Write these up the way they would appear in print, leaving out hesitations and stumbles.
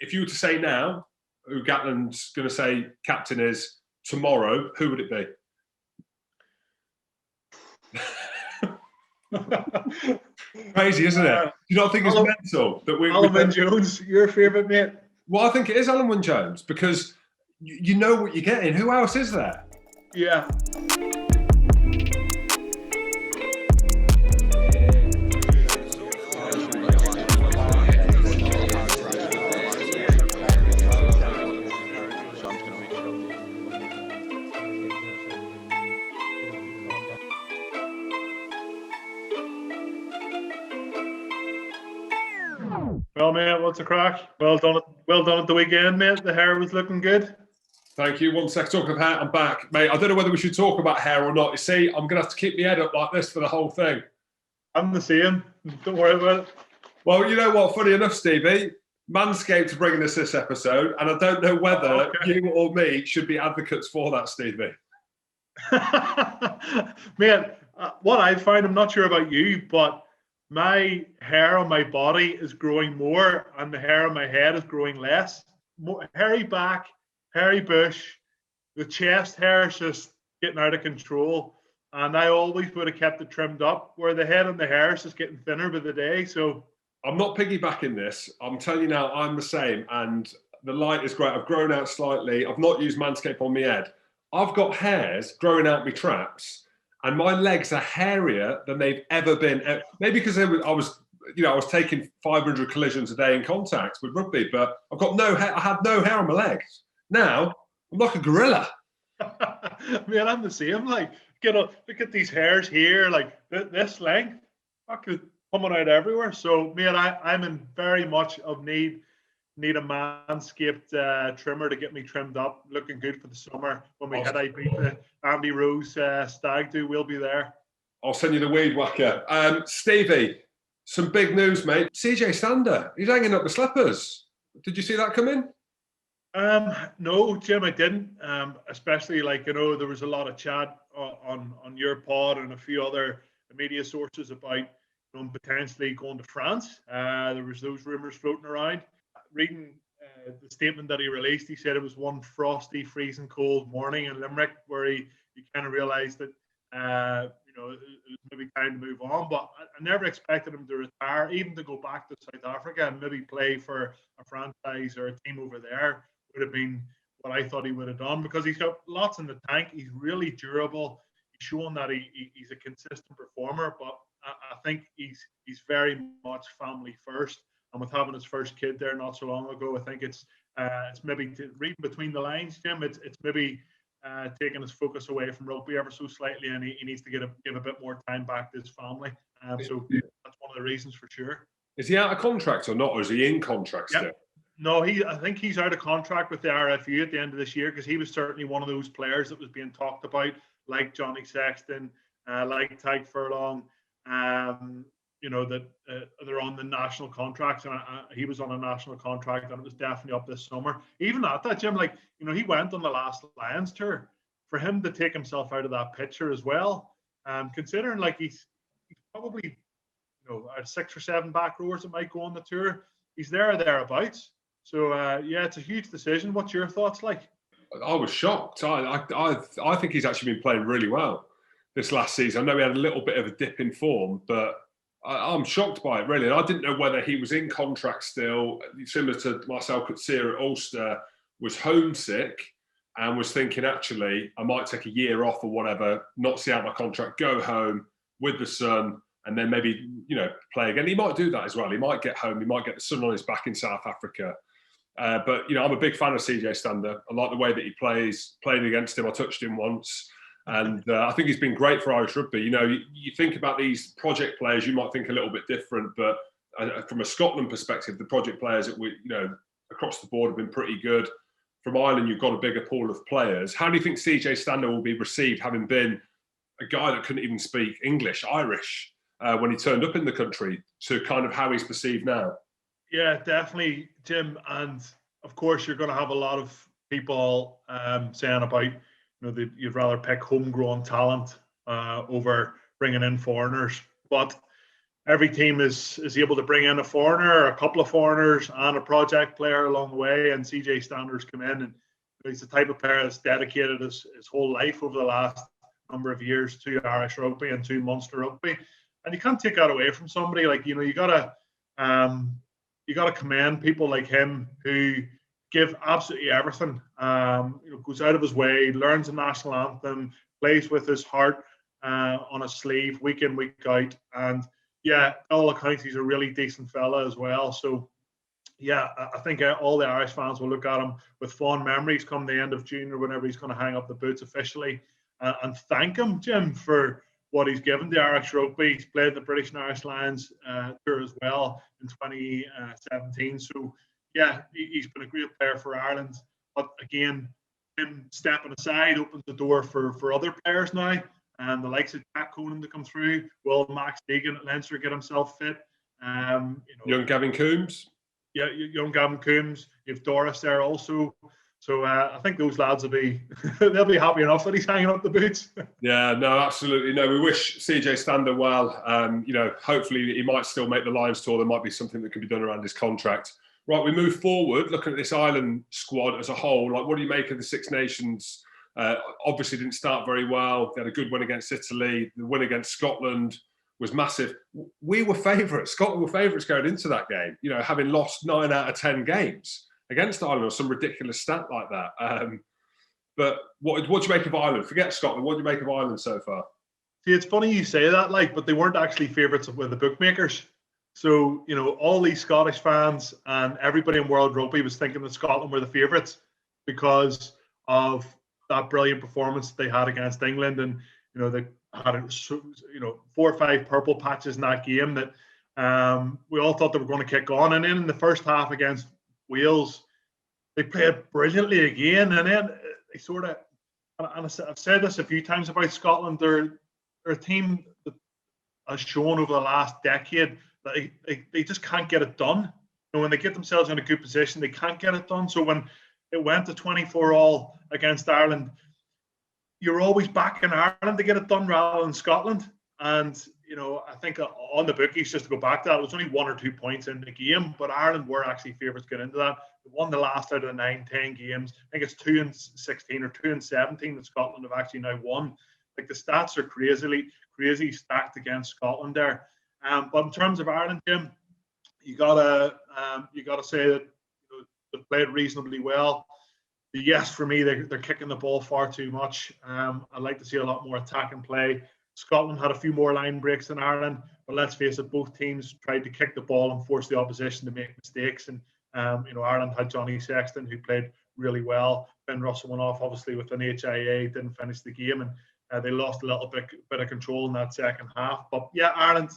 if you were to say now who Gatland's going to say captain is tomorrow, who would it be? Crazy, isn't it? Do you not think it's mental that Alan Wynne-Jones, your favourite, mate? Well, I think it is Alan Wynne-Jones because you know what you're getting. Who else is there? Yeah. Well, mate, what's the crack? Well done at the weekend, mate. The hair was looking good. Thank you. 1 sec. Talking of hair, I'm back, mate. I don't know whether we should talk about hair or not. You see, I'm going to have to keep my head up like this for the whole thing. I'm the same. Don't worry about it. Well, you know what? Funny enough, Stevie, Manscaped are bringing us this episode, and I don't know whether you or me should be advocates for that, Stevie. Mate, what I find, I'm not sure about you, but my hair on my body is growing more and the hair on my head is growing less. Hairy back, hairy bush, the chest hair is just getting out of control. And I always would have kept it trimmed up, where the head and the hair is just getting thinner by the day. So I'm not piggybacking this. I'm telling you now, I'm the same. And the light is great. I've grown out slightly. I've not used Manscaped on my head. I've got hairs growing out my traps. And my legs are hairier than they've ever been. Maybe because I was taking 500 collisions a day in contact with rugby, but I've got no hair. I had no hair on my legs. Now I'm like a gorilla. Man, I'm the same. Like, look at these hairs here, like this length, coming out everywhere. So, man, I'm in very much of need a Manscaped trimmer to get me trimmed up, looking good for the summer. When we head out beat the Andy Rose stag do, we'll be there. I'll send you the weed whacker. Stevie, some big news, mate. CJ Stander, he's hanging up the slippers. Did you see that come in? No, Jim, I didn't. Especially there was a lot of chat on your pod and a few other media sources about potentially going to France. There was those rumours floating around. Reading the statement that he released, he said it was one frosty, freezing cold morning in Limerick where he kind of realised that it was maybe time to move on. But I never expected him to retire, even to go back to South Africa and maybe play for a franchise or a team over there. Would have been what I thought he would have done, because he's got lots in the tank. He's really durable. He's shown that he's a consistent performer, but I think he's very much family first. And with having his first kid there not so long ago, I think it's maybe reading between the lines, Jim. It's maybe taking his focus away from rugby ever so slightly, and he needs to give a bit more time back to his family. So that's one of the reasons for sure. Is he out of contract or not, or is he in contract still? No, I think he's out of contract with the RFU at the end of this year, because he was certainly one of those players that was being talked about, like Johnny Sexton, like Tadhg Furlong. That they're on the national contracts, and he was on a national contract, and it was definitely up this summer. Even at that, Jim, he went on the last Lions tour. For him to take himself out of that picture as well, considering he's probably at 6 or 7 back rowers that might go on the tour, he's there or thereabouts. So it's a huge decision. What's your thoughts like? I was shocked. I think he's actually been playing really well this last season. I know he had a little bit of a dip in form, but I'm shocked by it, really. And I didn't know whether he was in contract still, similar to Marcel Coetzee at Ulster, was homesick and was thinking, actually, I might take a year off or whatever, not see out my contract, go home with the son, and then maybe, play again. He might do that as well. He might get home. He might get the sun on his back in South Africa. But I'm a big fan of CJ Stander. I like the way that he plays. Played against him. I touched him once. And I think he's been great for Irish rugby. You think about these project players, you might think a little bit different, but from a Scotland perspective, the project players that we, across the board have been pretty good. From Ireland, you've got a bigger pool of players. How do you think CJ Stander will be received, having been a guy that couldn't even speak Irish, when he turned up in the country, to kind of how he's perceived now? Yeah, definitely, Jim. And of course, you're going to have a lot of people saying about, that you'd rather pick homegrown talent over bringing in foreigners. But every team is able to bring in a foreigner, a couple of foreigners, and a project player along the way. And CJ Stander's come in, and he's the type of player that's dedicated his whole life over the last number of years to Irish rugby and to Munster rugby. And you can't take that away from somebody. Like, you gotta commend people like him who give absolutely everything. Goes out of his way, learns the national anthem, plays with his heart on his sleeve week in, week out. And yeah, all accounts, he's a really decent fella as well. So yeah, I think all the Irish fans will look at him with fond memories come the end of June or whenever he's going to hang up the boots officially, and thank him, Jim, for what he's given to Irish rugby. He's played the British and Irish Lions tour as well in 2017. So yeah, he's been a great player for Ireland. But again, him stepping aside opens the door for other players now. And the likes of Jack Conan to come through. Will Max Deegan at Leinster get himself fit? Young Gavin Coombs. Yeah, young Gavin Coombs. You have Doris there also. So I think those lads will be they'll be happy enough that he's hanging up the boots. Yeah, no, absolutely. No, we wish CJ Stander well. Hopefully he might still make the Lions tour. There might be something that can be done around his contract. Right, we move forward, looking at this Ireland squad as a whole. Like, what do you make of the Six Nations? Obviously didn't start very well. They had a good win against Italy. The win against Scotland was massive. We were favourites. Scotland were favourites going into that game, having lost 9 out of 10 games against Ireland or some ridiculous stat like that. But what do you make of Ireland? Forget Scotland. What do you make of Ireland so far? See, it's funny you say that, but they weren't actually favourites with the bookmakers. So, all these Scottish fans and everybody in World Rugby was thinking that Scotland were the favourites because of that brilliant performance they had against England, and they had 4 or 5 purple patches in that game that we all thought they were going to kick on. And then in the first half against Wales, they played brilliantly again, and then they sort of, and I've said this a few times about Scotland, they're a team that has shown over the last decade that they just can't get it done. When they get themselves in a good position, they can't get it done. So when it went to 24-all against Ireland, you're always back in Ireland to get it done rather than Scotland. And, I think on the bookies, just to go back to that, it was only 1 or 2 points in the game, but Ireland were actually favourites getting into that. They won the last out of the 9-10 games. I think it's 2-16 or 2-17 that Scotland have actually now won. Like, the stats are crazy stacked against Scotland there. But in terms of Ireland, Jim, you gotta say that they've played reasonably well. Yes, for me, they're kicking the ball far too much. I'd like to see a lot more attack and play. Scotland had a few more line breaks than Ireland, but let's face it, both teams tried to kick the ball and force the opposition to make mistakes. And Ireland had Johnny Sexton, who played really well. Ben Russell went off, obviously, with an HIA, didn't finish the game, and they lost a little bit of control in that second half. But yeah, Ireland,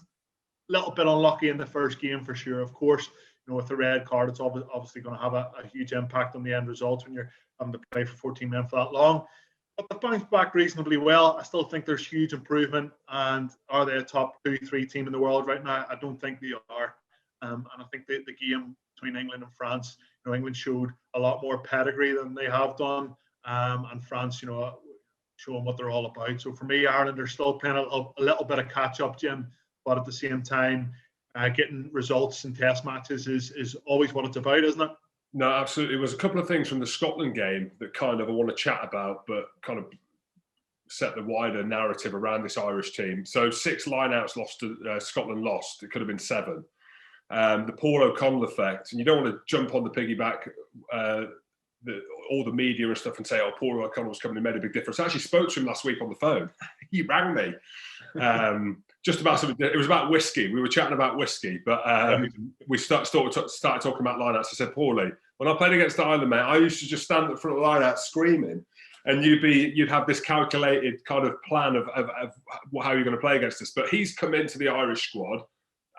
a little bit unlucky in the first game for sure. Of course, with the red card, it's obviously going to have a huge impact on the end result when you're having to play for 14 men for that long. But they bounced back reasonably well. I still think there's huge improvement. And are they a top 2-3 team in the world right now? I don't think they are. And I think the game between England and France, England showed a lot more pedigree than they have done. And France, showing what they're all about. So for me, Ireland are still playing a little bit of catch up, Jim. But at the same time, getting results in test matches is always what it's about, isn't it? No, absolutely. There was a couple of things from the Scotland game that kind of I want to chat about, but kind of set the wider narrative around this Irish team. So 6 lineouts lost to Scotland lost. It could have been 7. The Paul O'Connell effect, and you don't want to jump on the piggyback, all the media and stuff, and say, "Oh, Paul O'Connell's coming and made a big difference." I actually spoke to him last week on the phone. He rang me. Just about something. It was about whiskey. We were chatting about whiskey, but we started talking about lineouts. I said, "Paulie, when I played against Ireland, mate, I used to just stand at front of the lineout screaming, and you'd have this calculated kind of plan of how you're going to play against us." But he's come into the Irish squad.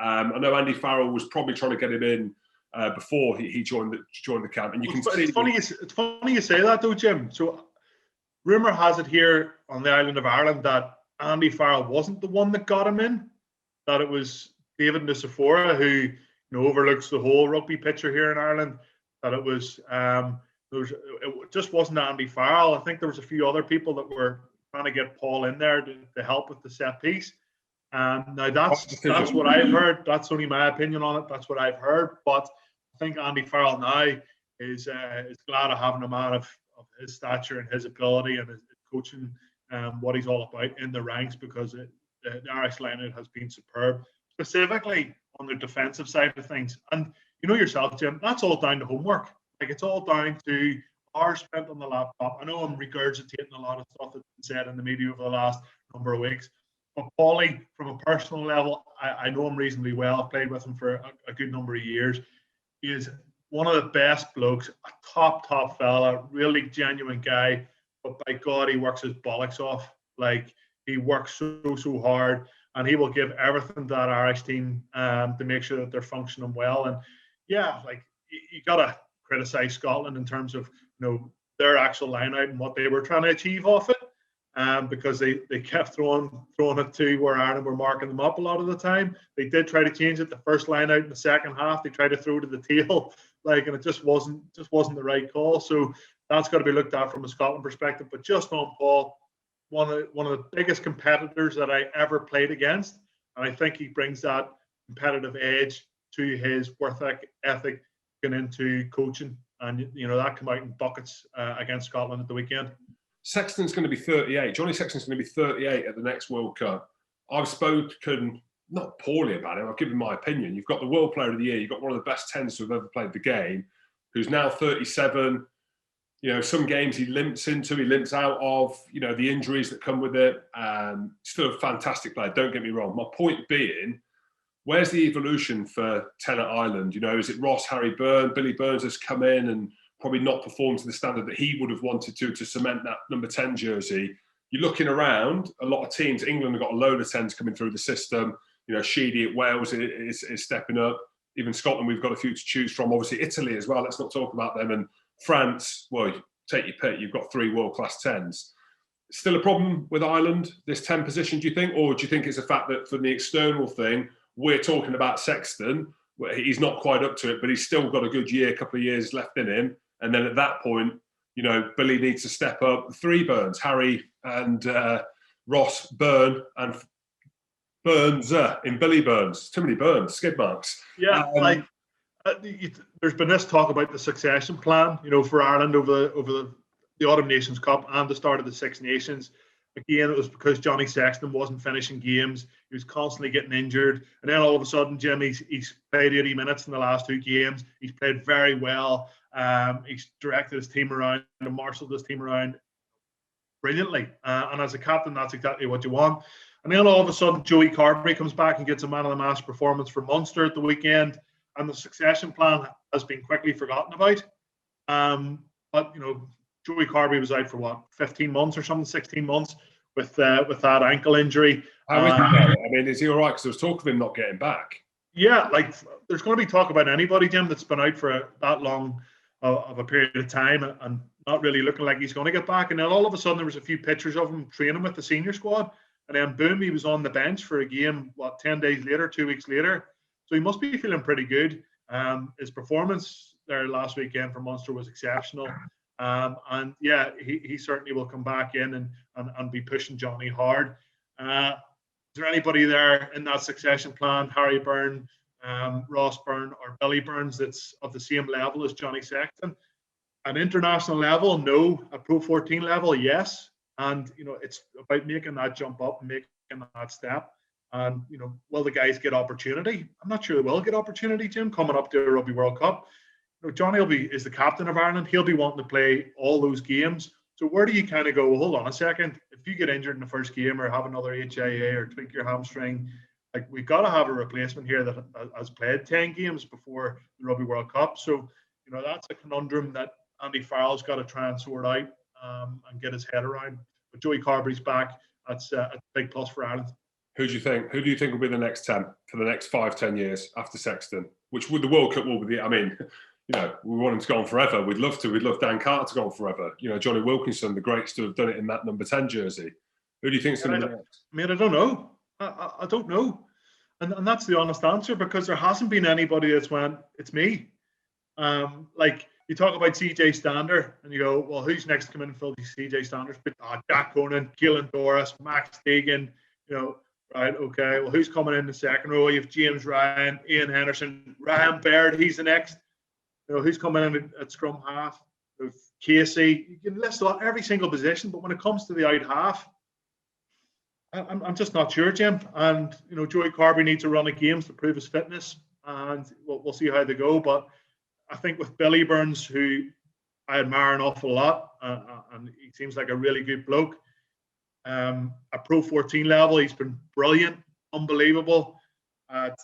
I know Andy Farrell was probably trying to get him in before he joined the camp, and you can see. It's funny you say that though, Jim. So, rumor has it here on the island of Ireland that Andy Farrell wasn't the one that got him in, that it was David Nucifora, who overlooks the whole rugby picture here in Ireland, that it was it just wasn't Andy Farrell. I think there was a few other people that were trying to get Paul in there to help with the set piece. Now that's what I've heard. That's only my opinion on it. That's what I've heard. But I think Andy Farrell now is glad of having a man of his stature and his ability and his coaching, what he's all about in the ranks, because the Irish lineout has been superb, specifically on the defensive side of things. And you know yourself, Jim, that's all down to homework. Like, it's all down to hours spent on the laptop. I know I'm regurgitating a lot of stuff that's been said in the media over the last number of weeks. But Paulie, from a personal level, I know him reasonably well. I've played with him for a good number of years. He is one of the best blokes, a top fella, really genuine guy. But by God, he works his bollocks off. Like, he works so hard, and he will give everything to that Irish team to make sure that they're functioning well. And yeah, like, you got to criticise Scotland in terms of, you know, their actual line out and what they were trying to achieve off it. Because they kept throwing it to where Ireland were marking them up a lot of the time. They did try to change it the first line out in the second half. They tried to throw to the tail, and it just wasn't the right call. So that's got to be looked at from a Scotland perspective. But just on Paul, one of the biggest competitors that I ever played against, and I think he brings that competitive edge to his work ethic going into coaching, and you know that came out in buckets against Scotland at the weekend. Sexton's going to be 38. Johnny Sexton's going to be 38 at the next World Cup. I've spoken not poorly about him. I've given my opinion. You've got the World Player of the Year. You've got one of the best 10s to have ever played the game, who's now 37. You know, some games he limps out of, you know, the injuries that come with it. Still a fantastic player, don't get me wrong. My point being, where's the evolution for 10 at Ireland? You know, is it Ross, Harry Byrne? Billy Burns has come in and probably not performed to the standard that he would have wanted to cement that number 10 jersey. You're looking around, a lot of teams, England have got a load of 10s coming through the system. You know, Sheedy at Wales is stepping up. Even Scotland, we've got a few to choose from. Obviously, Italy as well. Let's not talk about them. And France, well, take your pick. You've got 3 world-class 10s. Still a problem with Ireland, this 10 position, do you think? Or do you think it's a fact that for the external thing, we're talking about Sexton, he's not quite up to it, but he's still got a good year, couple of years left in him. And then at that point, you know, Billy needs to step up. 3 Burns, Harry and Ross, Byrne, and Burns in Billy Burns. Too many Burns, skid marks. Yeah, there's been this talk about the succession plan, you know, for Ireland over the Autumn Nations Cup and the start of the Six Nations. Again, it was because Johnny Sexton wasn't finishing games. He was constantly getting injured. And then all of a sudden, Jim, he's played 80 minutes in the last 2 games. He's played very well. He's directed his team around and marshaled his team around brilliantly. And as a captain, that's exactly what you want. And then all of a sudden, Joey Carberry comes back and gets a man of the match performance for Munster at the weekend. And the succession plan has been quickly forgotten about. But, you know, Joey Carberry was out for 15 months or something, 16 months with that ankle injury. How is he now? I mean, is he all right? Because there was talk of him not getting back. Yeah, like there's going to be talk about anybody, Jim, that's been out for that long of a period of time and not really looking like he's going to get back. And then all of a sudden there was a few pictures of him training with the senior squad. And then boom, he was on the bench for a game, 10 days later, 2 weeks later. So he must be feeling pretty good. His performance there last weekend for Munster was exceptional. And yeah, he certainly will come back in and be pushing Johnny hard. Is there anybody there in that succession plan, Harry Byrne, Ross Byrne, or Billy Burns, that's of the same level as Johnny Sexton? An international level, no. A Pro 14 level, yes. And, you know, it's about making that jump up and making that step. And, you know, will the guys get opportunity? I'm not sure they will get opportunity, Jim, coming up to a Rugby World Cup. You know, Johnny is the captain of Ireland. He'll be wanting to play all those games. So where do you kind of go, well, hold on a second, if you get injured in the first game or have another HIA or tweak your hamstring, like we've got to have a replacement here that has played 10 games before the Rugby World Cup. So, you know, that's a conundrum that Andy Farrell's got to try and sort out and get his head around. But Joey Carberry's back. That's a big plus for Ireland. Who do you think will be the next 10 for the next 5-10 years after Sexton? Which would the World Cup will be? I mean, you know, we want him to go on forever. We'd love Dan Carter to go on forever. You know, Johnny Wilkinson, the greats to have done it in that number 10 jersey. Who do you think is going to be next? I mean, I don't know. I don't know. And that's the honest answer, because there hasn't been anybody that's went, it's me. Like, you talk about CJ Stander and you go, well, who's next to come in and fill these CJ Standers? Jack Conan, Keelan Doris, Max Deegan, you know, Right, okay. Well, who's coming in the second row? You have James Ryan, Ian Henderson, Ryan Baird, he's the next. Who's coming in at scrum half? Casey. You can list out every single position, but when it comes to the out half, I'm just not sure, Jim. And, Joey Carby needs to run of games to prove his fitness, and we'll see how they go. But I think with Billy Burns, who I admire an awful lot, and he seems like a really good bloke, at Pro 14 level, he's been brilliant, unbelievable. At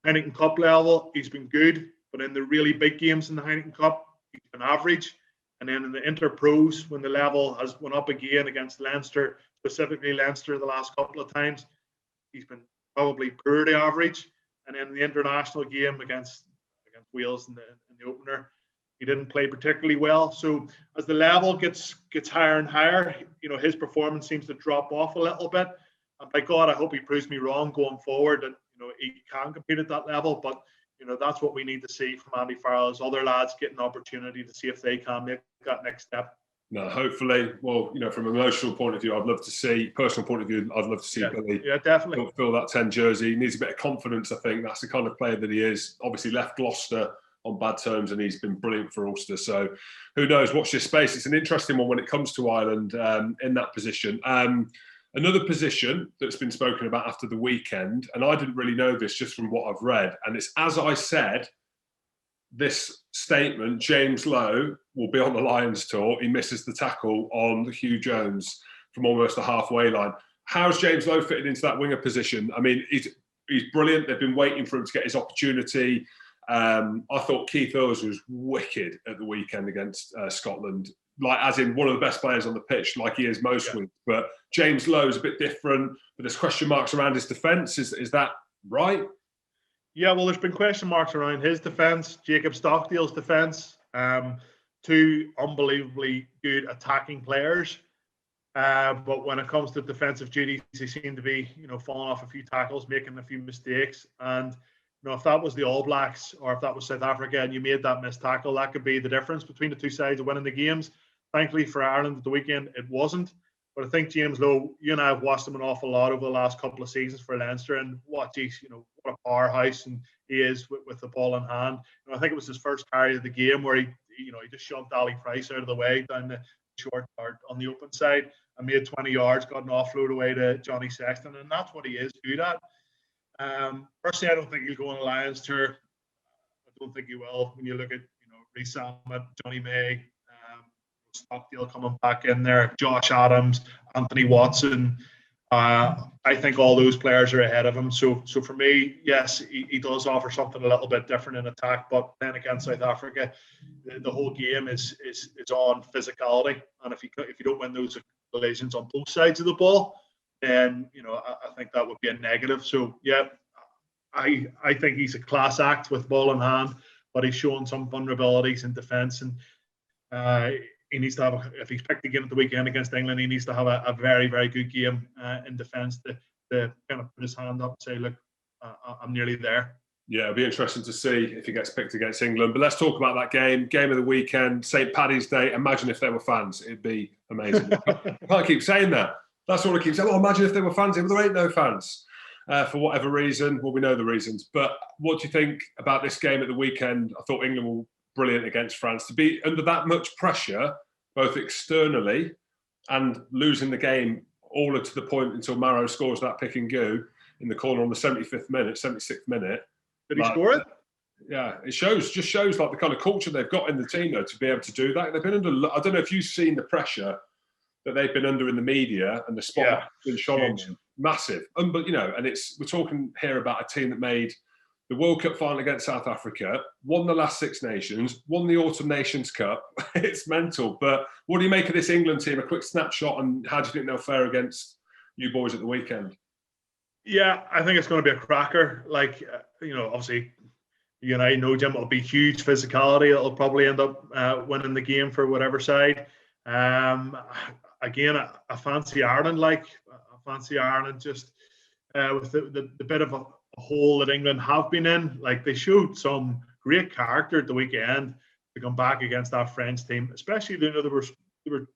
Heineken Cup level, he's been good, but in the really big games in the Heineken Cup, he's been average. And then in the inter-pros, when the level has went up again against Leinster, specifically Leinster the last couple of times, he's been probably poor to average. And then the international game against Wales in the opener, he didn't play particularly well. So as the level gets higher and higher, his performance seems to drop off a little bit. And by God, I hope he proves me wrong going forward, that he can compete at that level. But that's what we need to see from Andy Farrell, is other lads get an opportunity to see if they can make that next step. No, hopefully. Well, from an emotional point of view, I'd love to see, personal point of view, I'd love to see Billy. Yeah, definitely. Fill that 10 jersey. He needs a bit of confidence, I think. That's the kind of player that he is. Obviously left Gloucester on bad terms, and he's been brilliant for Ulster. So who knows? Watch this space. It's an interesting one when it comes to Ireland in that position. Another position that's been spoken about after the weekend, and I didn't really know this just from what I've read, and it's as I said, this statement, James Lowe will be on the Lions tour. He misses the tackle on Hugh Jones from almost the halfway line. How's James Lowe fitted into that winger position? I mean, he's brilliant. They've been waiting for him to get his opportunity. I thought Keith Earls was wicked at the weekend against Scotland. Like, as in one of the best players on the pitch, like he is most weeks. But James Lowe is a bit different, but there's question marks around his defence. Is that right? Yeah, well, there's been question marks around his defence, Jacob Stockdale's defence. Two unbelievably good attacking players. But when it comes to defensive duties, they seem to be, falling off a few tackles, making a few mistakes. And, if that was the All Blacks or if that was South Africa and you made that missed tackle, that could be the difference between the two sides of winning the games. Thankfully for Ireland at the weekend, it wasn't. But I think James Lowe, you and I have watched him an awful lot over the last couple of seasons for Leinster, and what a powerhouse and he is with the ball in hand. I think it was his first carry of the game where he just shoved Ali Price out of the way down the short yard on the open side and made 20 yards, got an offload away to Johnny Sexton, and that's what he is good at. Personally, I don't think he'll go on a Lions tour. I don't think he will. When you look at Reece Ahmed, Johnny May, Stockdale coming back in there, Josh Adams, Anthony Watson. I think all those players are ahead of him. So for me, yes, he does offer something a little bit different in attack. But then against South Africa, the whole game is on physicality. And if you don't win those collisions on both sides of the ball, then I think that would be a negative. So yeah, I think he's a class act with ball in hand, but he's shown some vulnerabilities in defence, and he needs to have, if he's picked again at the weekend against England, he needs to have a very, very good game in defence to kind of put his hand up and say, look, I'm nearly there. Yeah, it'll be interesting to see if he gets picked against England. But let's talk about that game of the weekend, St. Paddy's Day. Imagine if there were fans. It'd be amazing. I can't keep saying that. That's all I keep saying. Oh, imagine if there were fans. But there ain't no fans for whatever reason. Well, we know the reasons. But what do you think about this game at the weekend? I thought England were brilliant against France. To be under that much pressure, both externally and losing the game all to the point until Marrow scores that pick and go in the corner on the 76th minute. Did he score it? Yeah, it just shows like the kind of culture they've got in the team though, to be able to do that. They've been under, I don't know if you've seen the pressure that they've been under in the media and the spotlight been shone on them. Massive. But and we're talking here about a team that made the World Cup final against South Africa, won the last Six Nations, won the Autumn Nations Cup. It's mental. But what do you make of this England team? A quick snapshot, and how do you think they'll fare against you boys at the weekend? Yeah, I think it's going to be a cracker. Like, obviously, you and I know, Jim, it'll be huge physicality. It'll probably end up winning the game for whatever side. Again, I fancy Ireland. I fancy Ireland just with the bit of a hole that England have been in. Like, they showed some great character at the weekend to come back against that French team, especially they were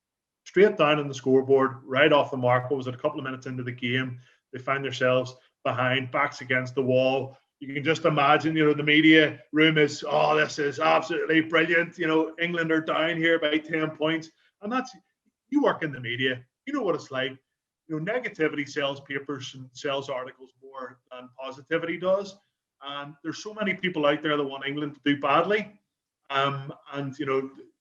straight down on the scoreboard right off the mark. What was it, a couple of minutes into the game? They find themselves behind, backs against the wall. You can just imagine, the media room is, oh, this is absolutely brilliant. England are down here by 10 points. And that's, you work in the media, you know what it's like. Negativity sells papers and sells articles more than positivity does. And there's so many people out there that want England to do badly. And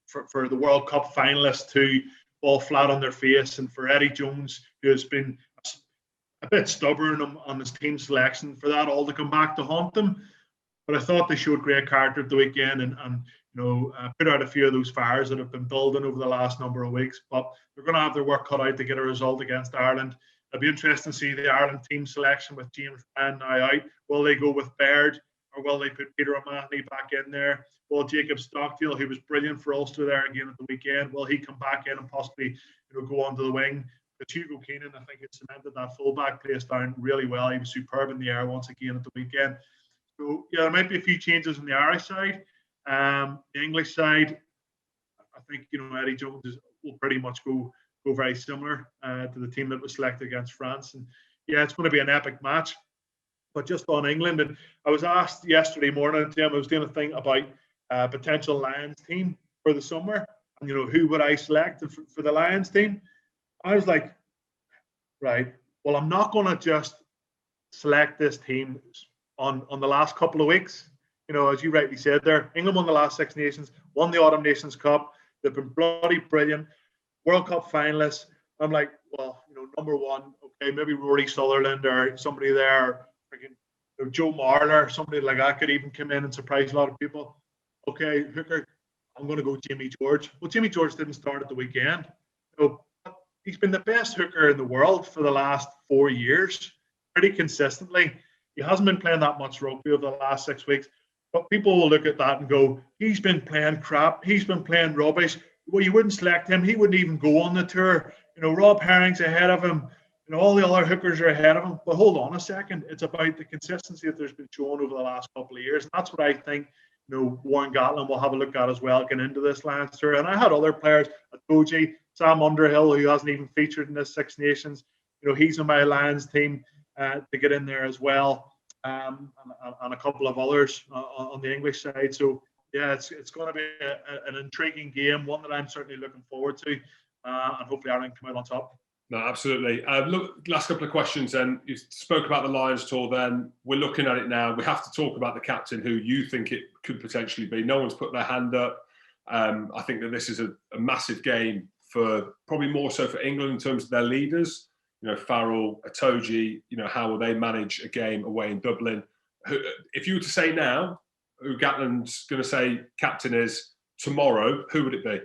for the World Cup finalists to fall flat on their face, and for Eddie Jones, who has been a bit stubborn on his team selection, for that all to come back to haunt them. But I thought they showed great character at the weekend and put out a few of those fires that have been building over the last number of weeks. But they're going to have their work cut out to get a result against Ireland. It'll be interesting to see the Ireland team selection with James Ryan now out. Will they go with Baird, or will they put Peter O'Mahony back in there? Will Jacob Stockdale, who was brilliant for Ulster there again at the weekend, will he come back in and possibly go onto the wing? But Hugo Keenan, I think, it cemented that fullback place down really well. He was superb in the air once again at the weekend. So, yeah, there might be a few changes on the Irish side. The English side, I think, Eddie Jones will pretty much go very similar to the team that was selected against France. And, yeah, it's going to be an epic match. But just on England, and I was asked yesterday morning, Tim, I was doing a thing about potential Lions team for the summer. And, who would I select for the Lions team? I was like, right, well, I'm not going to just select this team on the last couple of weeks. As you rightly said there, England won the last Six Nations, won the Autumn Nations Cup. They've been bloody brilliant. World Cup finalists. I'm like, well, number one, okay, maybe Rory Sutherland or somebody there, or Joe Marler, somebody like that could even come in and surprise a lot of people. Okay, hooker, I'm going to go Jimmy George. Well, Jimmy George didn't start at the weekend. He's been the best hooker in the world for the last 4 years, pretty consistently. He hasn't been playing that much rugby over the last 6 weeks. But people will look at that and go, he's been playing crap. He's been playing rubbish. Well, you wouldn't select him. He wouldn't even go on the tour. Rob Herring's ahead of him. All the other hookers are ahead of him. But hold on a second. It's about the consistency that there's been shown over the last couple of years. And that's what I think, Warren Gatland will have a look at as well, getting into this Lions tour. And I had other players, Atoji, Sam Underhill, who hasn't even featured in this Six Nations. He's on my Lions team to get in there as well. And a couple of others on the English side. So, yeah, it's going to be an intriguing game, one that I'm certainly looking forward to. And hopefully Ireland come out on top. No, absolutely. Look, last couple of questions then. You spoke about the Lions tour then. We're looking at it now. We have to talk about the captain, who you think it could potentially be. No one's put their hand up. I think that this is a massive game for probably more so for England in terms of their leaders. Farrell, Atoji, how will they manage a game away in Dublin? If you were to say now who Gatland's going to say captain is tomorrow, who would it be?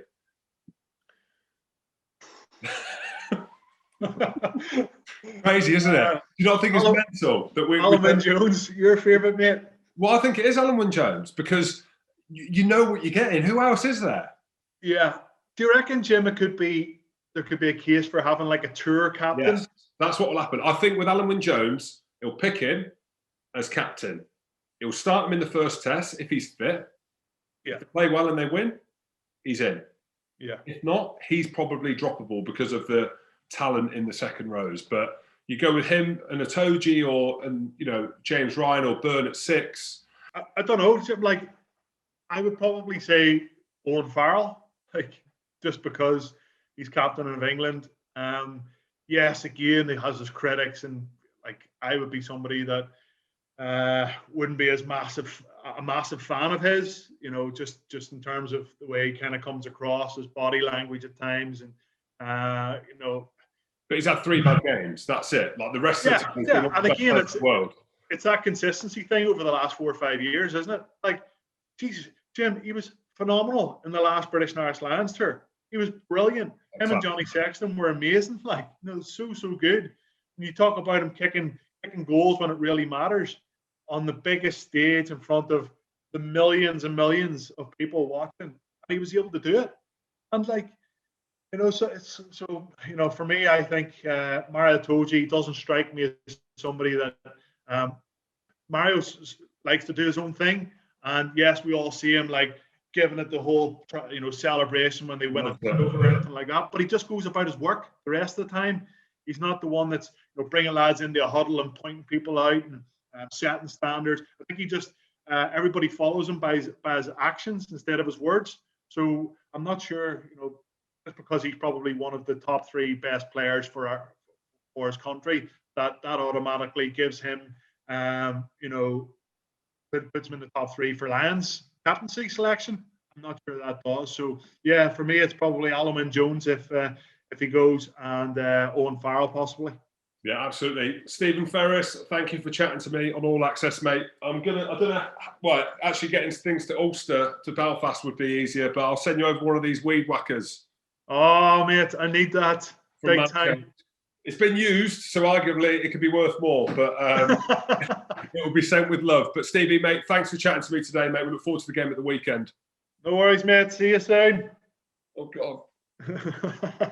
Crazy, isn't it? Do you not think it's mental that Alan Wynne-Jones, your favourite, mate? Well, I think it is Alan Wynne-Jones because you know what you're getting. Who else is there? Yeah. Do you reckon, Jim, there could be a case for having like a tour captain? Yes, that's what will happen. I think with Alan Wynne-Jones, he'll pick him as captain. He'll start him in the first test if he's fit. Yeah. If they play well and they win, he's in. Yeah. If not, he's probably droppable because of the talent in the second rows. But you go with him and Atoji and James Ryan or Byrne at 6. I don't know. Like, I would probably say Owen Farrell, just because he's captain of England. Yes, again, he has his critics, and I would be somebody that wouldn't be a massive fan of his. Just in terms of the way he kind of comes across, his body language at times, and But he's had 3 bad games. That's it. Like the rest of the team. Yeah, and again, it's that consistency thing over the last 4 or 5 years, isn't it? Like, Jesus, Jim, he was phenomenal in the last British and Irish Lions tour. He was brilliant. Him and Johnny Sexton were amazing. So good. When you talk about him kicking goals when it really matters on the biggest stage in front of the millions and millions of people watching, and he was able to do it. And for me, I think Mario Itoje doesn't strike me as somebody that Mario likes to do his own thing. And yes, we all see him giving it the whole celebration when they win a over or anything like that. But he just goes about his work the rest of the time. He's not the one that's bringing lads into a huddle and pointing people out and setting standards. I think he just everybody follows him by his actions instead of his words. So I'm not sure, just because he's probably one of the top 3 best players for his country, that automatically gives him, puts him in the top 3 for Lions captaincy selection. I'm not sure that does. So yeah, for me, it's probably Alun Jones if he goes, and Owen Farrell possibly. Yeah, absolutely. Stephen Ferris, thank you for chatting to me on All Access, mate. I don't know, well, actually getting things to Ulster, to Belfast would be easier, but I'll send you over one of these weed whackers. Oh, mate, I need that. Big time. It's been used, so arguably it could be worth more, but it will be sent with love. But Stevie, mate, thanks for chatting to me today, mate. We look forward to the game at the weekend. No worries, mate. See you soon. Oh, God.